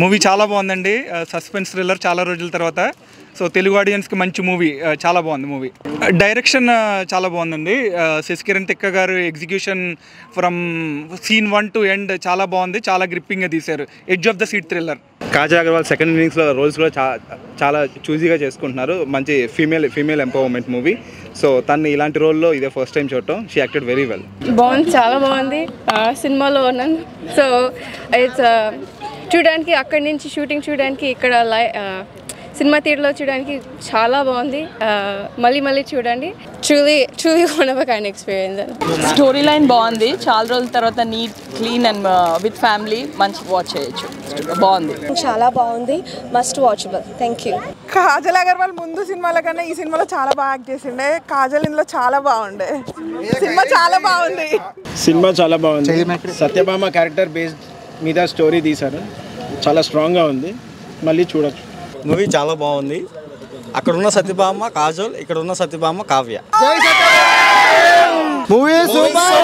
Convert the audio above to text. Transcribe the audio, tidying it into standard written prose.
Movie చాలా బాగుందండి. Suspense thriller చాలా రోజుల తర్వాత. సో తెలుగు ఆడియన్స్కి మంచి మూవీ, చాలా బాగుంది మూవీ. డైరెక్షన్ చాలా బాగుందండి. శశికిరణ్ తిక్క గారు execution from scene 1 to end చాలా బాగుంది. చాలా గ్రిప్పింగ్గా తీశారు. Edge of the seat thriller. Kajal Aggarwal second ఇన్నింగ్స్లో రోల్స్ కూడా చాలా చూజీగా చేసుకుంటున్నారు. మంచి ఫీమేల్ ఎంపవర్మెంట్ మూవీ. సో తను ఇలాంటి రోల్లో ఇదే ఫస్ట్ టైం చూడటం. She acted very well. బాగుంది, చాలా బాగుంది. సినిమాలో ఉన్నాను. సో ఇట్స్ చూడడానికి, అక్కడి నుంచి షూటింగ్ చూడడానికి, ఇక్కడ సినిమా థియేటర్లో చూడడానికి చాలా బాగుంది. మళ్ళీ చూడండి. truly one of a kind experience. Story line బాగుంది. చాలా రోజుల తర్వాత neat, clean and with family మంచి వాచ్ చేయొచ్చు. బాగుంది, చాలా బాగుంది. Must watchable. Thank you. Kajal Aggarwal ముందు సినిమాల కన్నా ఈ సినిమాలో చాలా బాగా యాక్ట్ చేసిండే. కాజల్ ఇందులో చాలా బాగుండే. సినిమా చాలా బాగుంది. సత్యభామ క్యారెక్టర్ బేస్డ్ మీద స్టోరీ తీశారు. చాలా స్ట్రాంగ్గా ఉంది. మళ్ళీ చూడొచ్చు. మూవీ చాలా బాగుంది. అక్కడ ఉన్న సత్యభామ కాజల్, ఇక్కడ ఉన్న సత్యభామ కావ్య. Movie super.